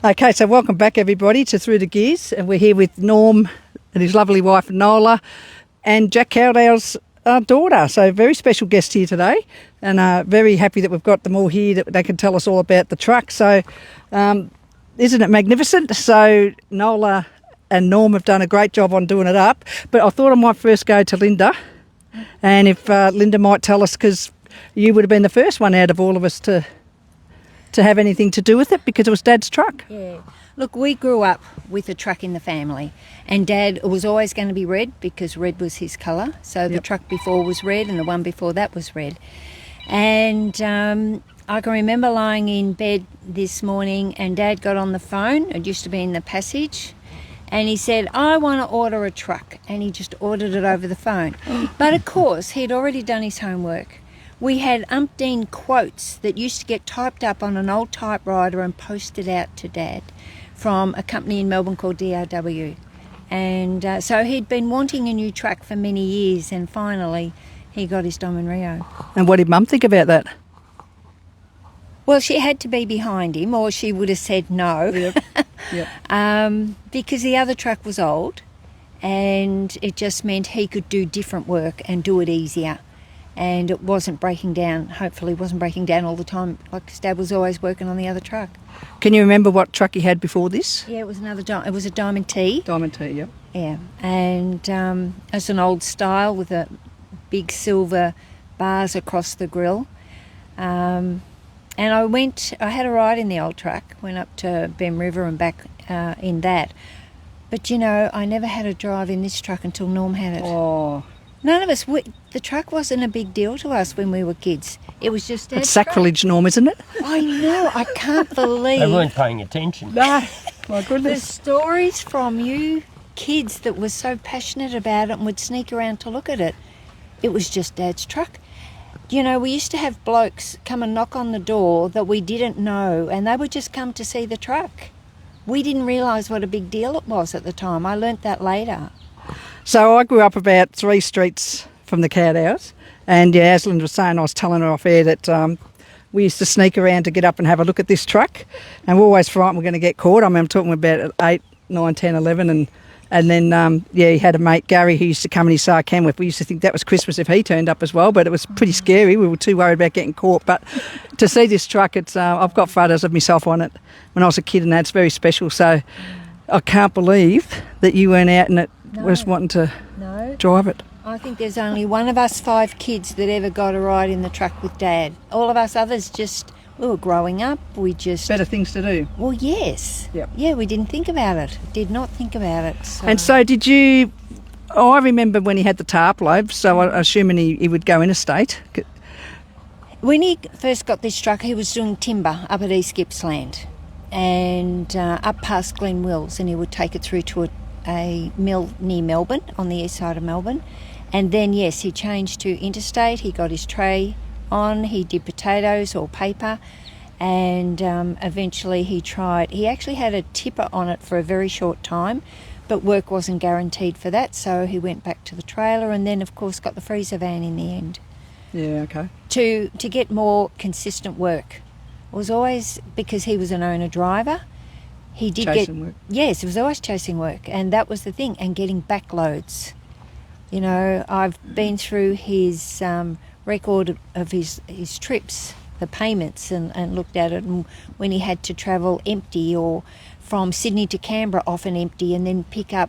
Okay, so welcome back everybody to Through the Gears, and we're here with Norm and his lovely wife Nola and Jack Caldow's daughter. So very special guest here today, and very happy that we've got them all here that they can tell us all about the truck. So isn't it magnificent? So Nola and Norm have done a great job on doing it up, but I thought I might first go to Linda, and if Linda might tell us, because you would have been the first one out of all of us to have anything to do with it, because it was Dad's truck. Yeah. Look, we grew up with a truck in the family, and Dad was always going to be red because red was his colour. So the truck before was red and the one before that was red. And I can remember lying in bed this morning and Dad got on the phone. It used to be in the passage. And he said, I want to order a truck. And he just ordered it over the phone. But of course, he'd already done his homework. We had umpteen quotes that used to get typed up on an old typewriter and posted out to Dad from a company in Melbourne called DRW. And so he'd been wanting a new truck for many years, and finally he got his Diamond Reo. And what did Mum think about that? Well, she had to be behind him, or she would have said no. Because the other truck was old, and it just meant he could do different work and do it easier. And it wasn't breaking down, hopefully wasn't breaking down all the time, like his dad was always working on the other truck. Can you remember what truck he had before this? Yeah, it was it was a Diamond T. Diamond T, yep. Yeah, and it's an old style with a big silver bars across the grille. And I had a ride in the old truck, went up to Bem River and back in that. But you know, I never had a drive in this truck until Norm had it. Oh. None of us, the truck wasn't a big deal to us when we were kids. It was just Dad's It's sacrilege, Norm, isn't it? I know, I can't believe. They weren't paying attention. No, my The goodness. stories from you kids that were so passionate about it and would sneak around to look at it. It was just Dad's truck. You know, we used to have blokes come and knock on the door that we didn't know, and they would just come to see the truck. We didn't realise what a big deal it was at the time. I learnt that later. So I grew up about 3 streets from the Caldows, and yeah, as Linda was saying, I was telling her off air that we used to sneak around to get up and have a look at this truck, and we're always frightened we're going to get caught. I mean, I'm talking about at 8, 9, 10, 11, and then, he had a mate, Gary, who used to come and he saw Kenworth. We used to think that was Christmas if he turned up as well, but it was pretty scary. We were too worried about getting caught. But to see this truck, I've got photos of myself on it when I was a kid, and that's very special. So I can't believe that you weren't out in it. No. Was wanting to drive it. I think there's only one of us 5 kids that ever got a ride in the truck with Dad. All of us others we were growing up, we just... Better things to do. Well, yes. Yep. Yeah, we didn't think about it. Did not think about it. So. And so did you... Oh, I remember when he had the tarp lobe, so I'm assuming he would go interstate. When he first got this truck, he was doing timber up at East Gippsland and up past Glen Wills, and he would take it through to a mill near Melbourne, on the east side of Melbourne. And then, yes, he changed to interstate. He got his tray on. He did potatoes or paper. And eventually he actually had a tipper on it for a very short time, but work wasn't guaranteed for that. So he went back to the trailer and then, of course, got the freezer van in the end. Yeah, okay. To get more consistent work. It was always because he was an owner-driver. He did chasing work. Yes, he was always chasing work, and that was the thing, and getting backloads. You know, I've been through his record of his trips, the payments, and looked at it, and when he had to travel empty, or from Sydney to Canberra often empty, and then pick up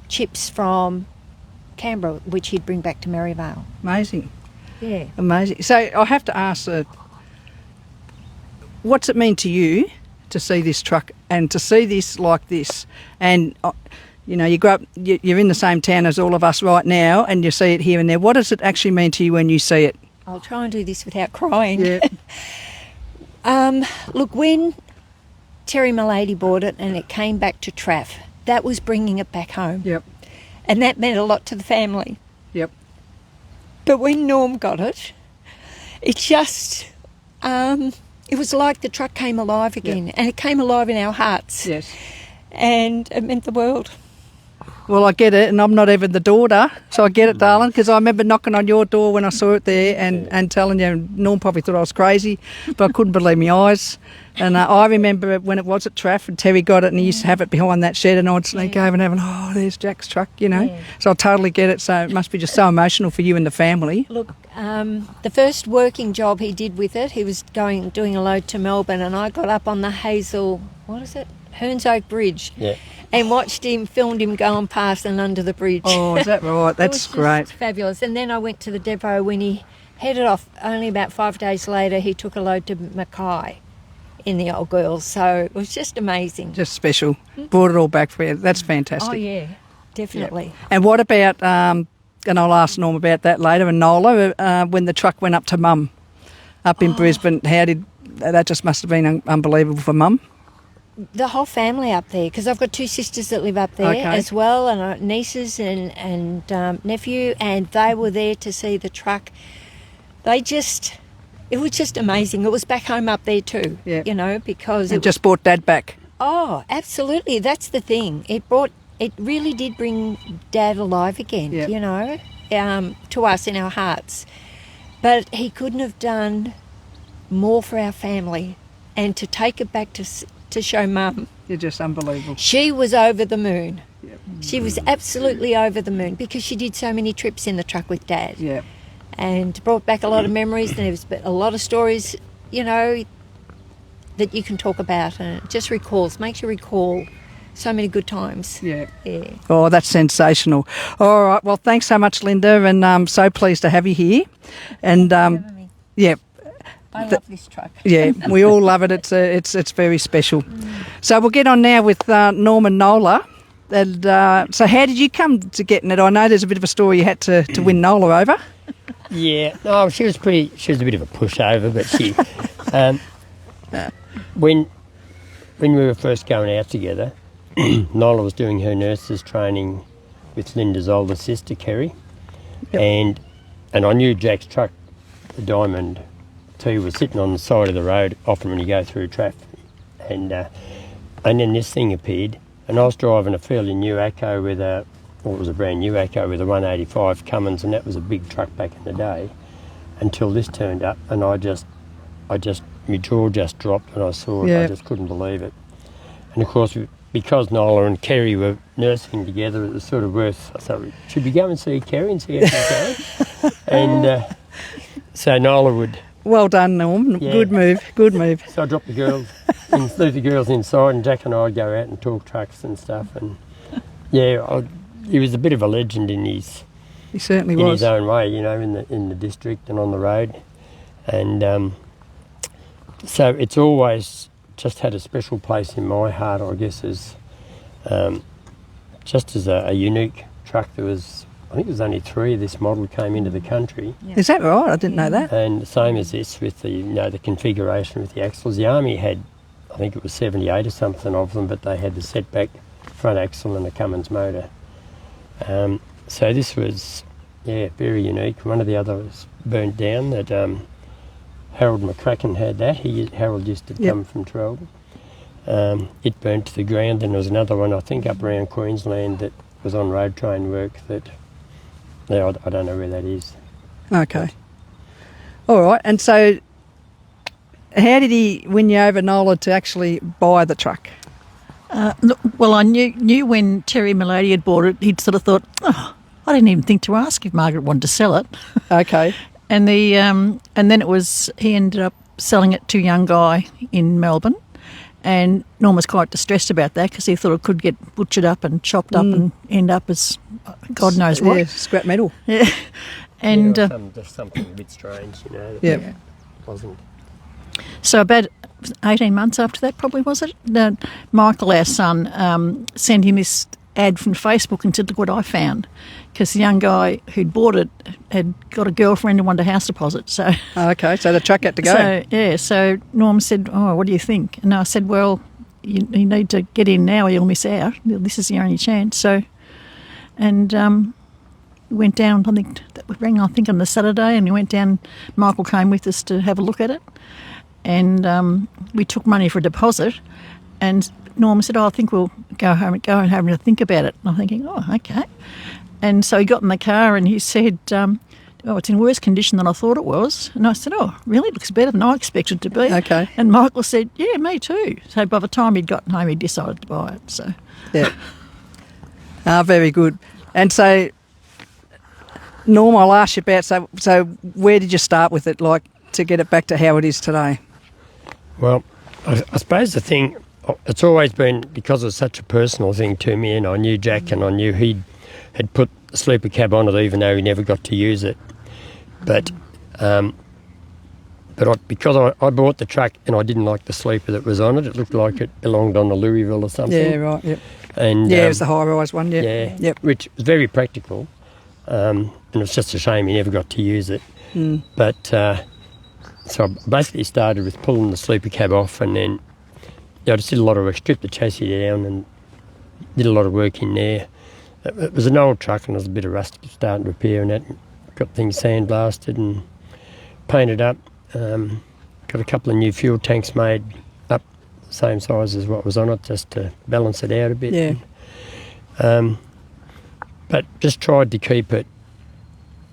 chips from Canberra, which he'd bring back to Maryvale. Amazing. Yeah. Amazing. So I have to ask, what's it mean to you to see this truck and to see this like this? And you know, you grow up, you're in the same town as all of us right now, and you see it here and there. What does it actually mean to you when you see it? I'll try and do this without crying. Yeah. Look, when Terry Milady bought it and it came back to Traff, that was bringing it back home. Yep. And that meant a lot to the family. Yep. But when Norm got it, it just... it was like the truck came alive again, and it came alive in our hearts. Yes. And it meant the world. Well, I get it, and I'm not even the daughter, so I get it, darling, because I remember knocking on your door when I saw it there and telling you, Norm probably thought I was crazy, but I couldn't believe my eyes. And I remember when it was at Traff and Terry got it and he used to have it behind that shed and I'd sneak over and have, oh, there's Jack's truck, you know. Yeah. So I totally get it. So it must be just so emotional for you and the family. Look, the first working job he did with it, he was doing a load to Melbourne and I got up on the Hearns Oak Bridge and watched him, filmed him going past and under the bridge. Oh, is that right? That's great. Fabulous. And then I went to the depot when he headed off. Only about 5 days later, he took a load to Mackay in the old girls. So it was just amazing. Just special. Brought it all back for you. That's fantastic. Oh, yeah, definitely. Yep. And what about, and I'll ask Norm about that later, and Nola, when the truck went up to Mum up in Brisbane, that just must have been unbelievable for Mum? The whole family up there, because I've got 2 sisters that live up there as well, and nieces and nephew, and they were there to see the truck. It was just amazing. It was back home up there too, you know, because it just brought Dad back. Oh, absolutely. That's the thing. It really did bring Dad alive again, you know, to us in our hearts. But he couldn't have done more for our family, and to take it back to show Mum. You're just unbelievable. She was over the moon. Yep. She was absolutely over the moon because she did so many trips in the truck with Dad. Yeah. And brought back a lot of memories, and there was a lot of stories, you know, that you can talk about, and it just makes you recall so many good times. Yeah. Yeah. Oh, that's sensational. All right, well, thanks so much, Linda, and I'm so pleased to have you here. And yeah. I love this truck. Yeah, we all love it. It's very special. So we'll get on now with Norm and Nola. And so how did you come to getting it? I know there's a bit of a story you had to win Nola over. Yeah, no, she was a bit of a pushover, but she, when we were first going out together, Nola was doing her nurse's training with Linda's older sister, Kerry, and I knew Jack's truck, the Diamond Reo, was sitting on the side of the road often when you go through traffic, and then this thing appeared, and I was driving a fairly new Acco with a brand new Acco with a 185 Cummins, and that was a big truck back in the day, until this turned up, and my jaw just dropped when I saw it. I just couldn't believe it. And of course, because Nola and Kerry were nursing together, it was sort of worth, I thought, should we go and see Kerry and see how she's going? And so Nola would... Well done, Norm. Yeah. Good move. So I dropped the girls, and leave the girls inside, and Jack and I would go out and talk trucks and stuff, and he was a bit of a legend in his... He certainly was. In his own way, you know, in the district and on the road. And so it's always just had a special place in my heart, I guess, as just as a unique truck. I think there was only 3 of this model came into the country. Yeah. Is that right? I didn't know that. And the same as this with the configuration with the axles. The Army had, I think it was 78 or something of them, but they had the setback front axle and a Cummins motor. So this was, very unique. One of the others burnt down. That Harold McCracken had that. Harold used to come from Trelvin. It burnt to the ground. Then there was another one, I think, up around Queensland that was on road train work that, I don't know where that is. Okay. All right. And so how did he win you over, Nola, to actually buy the truck? Well, I knew when Terry Millady had bought it, he'd sort of thought, I didn't even think to ask if Margaret wanted to sell it. Okay. And then he ended up selling it to a young guy in Melbourne, and Norm was quite distressed about that because he thought it could get butchered up and chopped up and end up as God knows what. Yeah, scrap metal. Yeah. And just something a bit strange, you know. Yeah. Wasn't. So about 18 months after that, probably, was it? Michael, our son, sent him this ad from Facebook and said, look what I found. Because the young guy who'd bought it had got a girlfriend and wanted a house deposit. So, okay, so the truck had to go. So Norm said, what do you think? And I said, well, you need to get in now or you'll miss out. This is the only chance. So, and we went down, I think on the Saturday, and we went down. Michael came with us to have a look at it. And we took money for a deposit, And Norm said, I think we'll go home and have a think about it. And I'm thinking, oh, okay. And so he got in the car and he said, it's in worse condition than I thought it was. And I said, oh, really? It looks better than I expected it to be. Okay. And Michael said, yeah, me too. So by the time he'd gotten home, he decided to buy it. So Yeah. Very good. And so, Norm, I'll ask you about, so where did you start with it, like, to get it back to how it is today? Well, I suppose the thing, it's always been, because it's such a personal thing to me, and I knew Jack and I knew he had put the sleeper cab on it even though he never got to use it. But because I bought the truck and I didn't like the sleeper that was on it, it looked like it belonged on the Louisville or something. Yeah, right, yep. And, it was the high-rise one, yeah. Yeah, Yep. which was very practical. And it's just a shame he never got to use it. But so I basically started with pulling the sleeper cab off, and then I just did a lot of work, stripped the chassis down and did a lot of work in there. It was an old truck and there was a bit of rust starting to appear, and that got things sandblasted and painted up. Got a couple of new fuel tanks made up the same size as what was on it, just to balance it out a bit. Yeah. But just tried to keep it.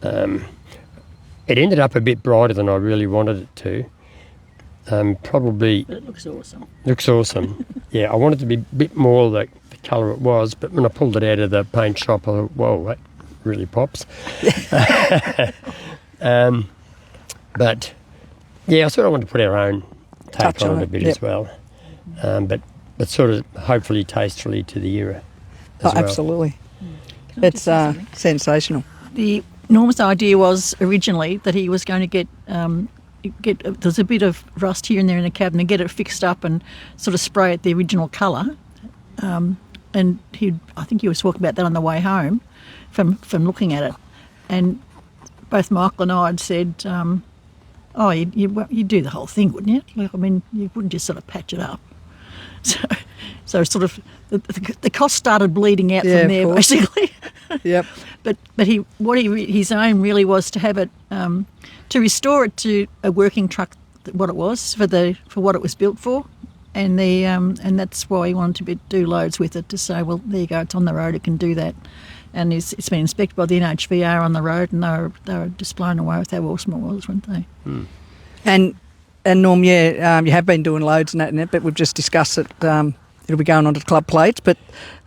It ended up a bit brighter than I really wanted it to. Probably. but it looks awesome. Looks awesome. Yeah, I wanted it to be a bit more like the colour it was, but when I pulled it out of the paint shop, I thought, whoa, that really pops. But yeah, I sort of wanted to put our own take Touch on on it a it, bit yep. as well. But sort of hopefully tastefully to the era as well. Absolutely. It's sensational. The Norm's idea was originally that he was going to get there's a bit of rust here and there in the cab, and get it fixed up and sort of spray it the original colour. And I think he was talking about that on the way home from looking at it. And both Michael and I had said, you'd do the whole thing, wouldn't you? Like, I mean, you wouldn't just sort of patch it up. So sort of the cost started bleeding out Yeah, from there, of course. basically. Yep. But his aim really was to have it to restore it to a working truck, what it was for what it was built for, and and that's why he wanted to do loads with it, to say, well, there you go, it's on the road, it can do that. And it's been inspected by the NHVR on the road, and they were just blown away with how awesome it was, weren't they? And Norm, you have been doing loads and that in it, but we've just discussed it. It'll be going on to club plates, but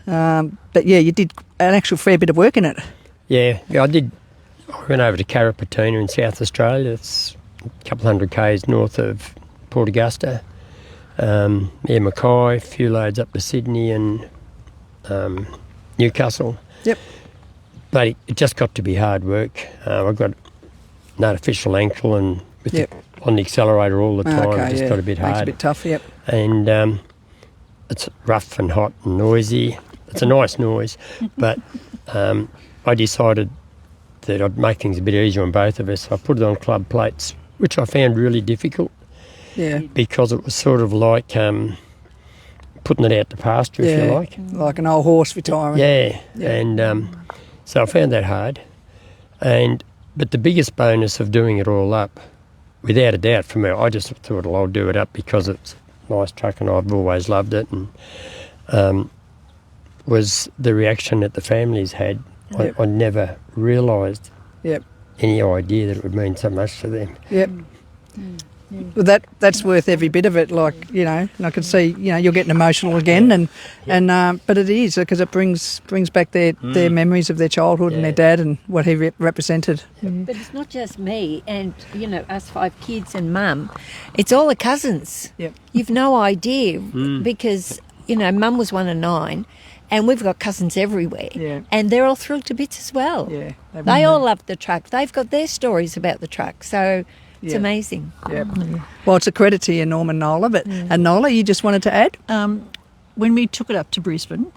yeah, you did an actual fair bit of work in it. Yeah, I did. I went over to Carrapateena in South Australia. It's a couple hundred k's north of Port Augusta. Mackay, a few loads up to Sydney and Newcastle. Yep. But it just got to be hard work. I got an artificial ankle, and on the accelerator all the time, it just got a bit hard. Makes it a bit tough, yep. And it's rough and hot and noisy. It's a nice noise, but I decided that I'd make things a bit easier on both of us. I put it on club plates, which I found really difficult. Yeah. Because it was sort of like putting it out to pasture, if you like. Like an old horse retiring. Yeah. And so I found that hard. But the biggest bonus of doing it all up, without a doubt for me, I just thought, well, I'll do it up because it's a nice truck and I've always loved it, and was the reaction that the families had. I never realised any idea that it would mean so much to them. Yep. Well, that's worth every bit of it. Like, and I can see, you're getting emotional again, but it is because it brings back their memories of their childhood and their dad and what he represented. But it's not just me and, us 5 kids and Mum. It's all the cousins. Yep. You've no idea because, Mum was 1 of 9 and we've got cousins everywhere. Yeah. And they're all thrilled to bits as well. Yeah. They all love the truck. They've got their stories about the truck. So it's amazing. Yeah. Well, it's a credit to you, Norm and Nola. But and Nola, you just wanted to add? When we took it up to Brisbane,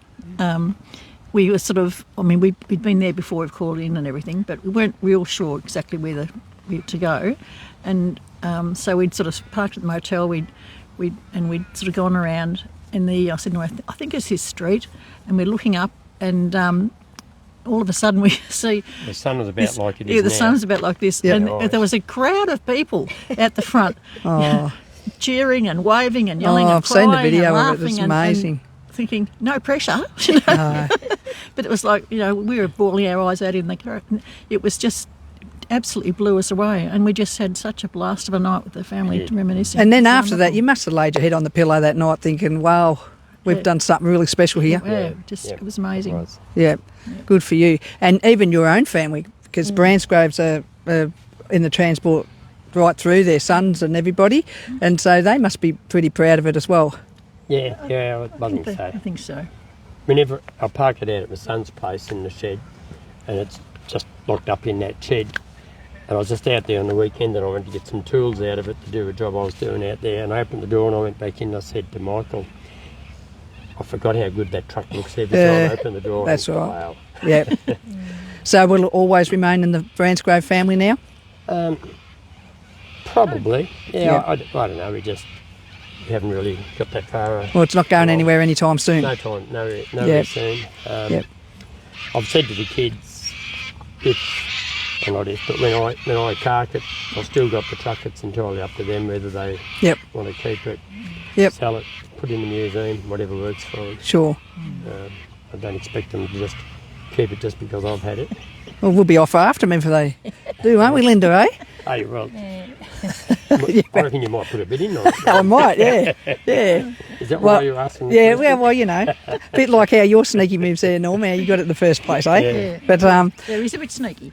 we were sort of, we'd been there before, we've called in and everything, but we weren't real sure exactly where to go. And so we'd sort of parked at the motel, we'd sort of gone around, and I said, no, I think it's this street, and we're looking up, and all of a sudden we see... The sun was about like it is now. Yeah, the now. sun's about like this, and there was a crowd of people at the front. Oh. cheering and waving and yelling and I've seen crying the video and of it. laughing It's and amazing. thinking, no pressure. You know? No. But it was like, you know, we were bawling our eyes out in the car. It was just absolutely blew us away, and we just had such a blast of a night with the family reminiscing. And then It was after that, wonderful. you must have laid your head on the pillow that night thinking, wow, we've Yeah. done something really special here. Yeah, it was amazing. It was. Yeah, good for you. And even your own family, because Bransgroves are in the transport right through, their sons and everybody, and so they must be pretty proud of it as well. Yeah, I think so. I think so. Whenever I park it out at my son's place in the shed, and it's just locked up in that shed. And I was just out there on the weekend and I went to get some tools out of it to do a job I was doing out there. And I opened the door and I went back in and I said to Michael, I forgot how good that truck looks every time I open the door. That's And, right. Wow. Yeah. So will it always remain in the Bransgrove family now? Probably. Yeah, Yeah. I don't know. We haven't really got that far. Well, it's not going along. anywhere anytime soon. No time, no Yep. very soon. Yep. I've said to the kids, not if, but when I cark it, I've still got the truck. It's entirely up to them whether they Yep. want to keep it, Yep. sell it, put it in the museum, whatever works for them. Sure. I don't expect them to just keep it just because I've had it. Well, we'll be off after them if they do, aren't we, Linda, eh? Hey, well, I reckon you might put a bit in on it. I might, yeah. Yeah. Is that Well, why you're asking? Yeah, well, you know, a bit like how your sneaky moves there, Norm, how you got it in the first place, eh? Yeah. But, Yeah, he's a bit sneaky.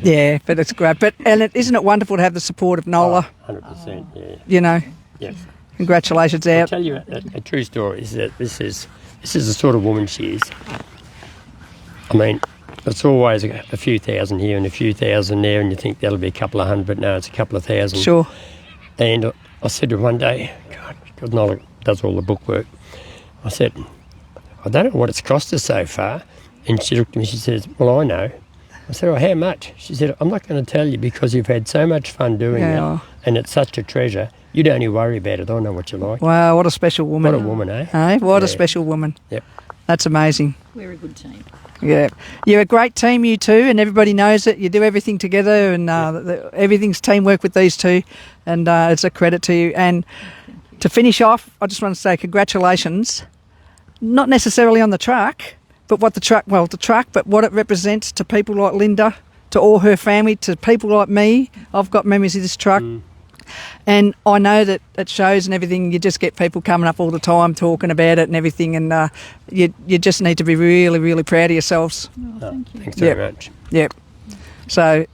yeah, but it's great. But, and isn't it wonderful to have the support of Nola, 100%, yeah. you know? Yeah. Congratulations I'll out. tell you a true story is that this is the sort of woman she is. I mean, it's always a few thousand here and a few thousand there, and you think that'll be a couple of hundred, but no, it's a couple of thousand. Sure. And I said to her one day, God, because Nola does all the bookwork, I said, I don't know what it's cost us so far. And she looked at me, she says, well, I know. I said, oh, how much? She said, I'm not going to tell you because you've had so much fun doing Yeah. it, and it's such a treasure. You don't only worry about it. I know what you like. Wow, what a special woman. What a woman, eh? Eh? What a Yeah. special woman. Yep. That's amazing. We're a good team. Yeah. You're a great team, you two, and everybody knows it. You do everything together, and everything's teamwork with these two, and it's a credit to you. And to finish off, I just want to say congratulations, not necessarily on the truck, but what the truck, but what it represents to people like Linda, to all her family, to people like me. I've got memories of this truck. And I know that it shows and everything. You just get people coming up all the time talking about it and everything, and you just need to be really, really proud of yourselves. Oh, thank you. Thanks very much. Yep. So,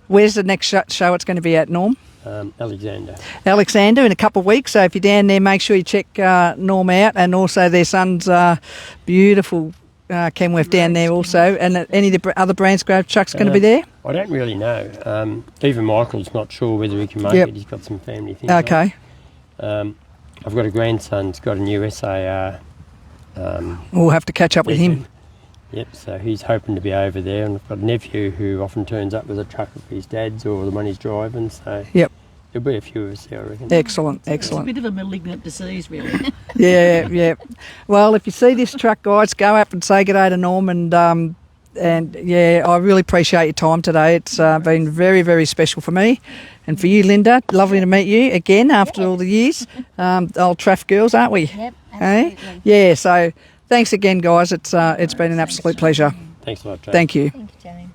where's the next show it's going to be at, Norm? Alexander. Alexander in a couple of weeks. So if you're down there, make sure you check Norm out, and also their son's beautiful Kenworth down there also. And any of the other Bransgrove trucks going to be there? I don't really know. Even Michael's not sure whether he can make Yep. it. He's got some family things. Okay. On. I've got a grandson who's got a new SAR. We'll have to catch up with him. Yep, so he's hoping to be over there. And I've got a nephew who often turns up with a truck of his dad's or the one he's driving. So Yep. there'll be a few of us there, I reckon. Excellent, It's a excellent. bit of a malignant disease, really. Yeah, yeah. Well, if you see this truck, guys, go up and say good day to Norm, and yeah, I really appreciate your time today. It's been very, very special for me, and for you, Linda. Lovely to meet you again after all the years. Old Traff girls, aren't we? Yep, Eh? absolutely. Yeah. So, thanks again, guys. It's been an absolute pleasure. Thanks a lot, Trey. Thank you. Thank you, Jane.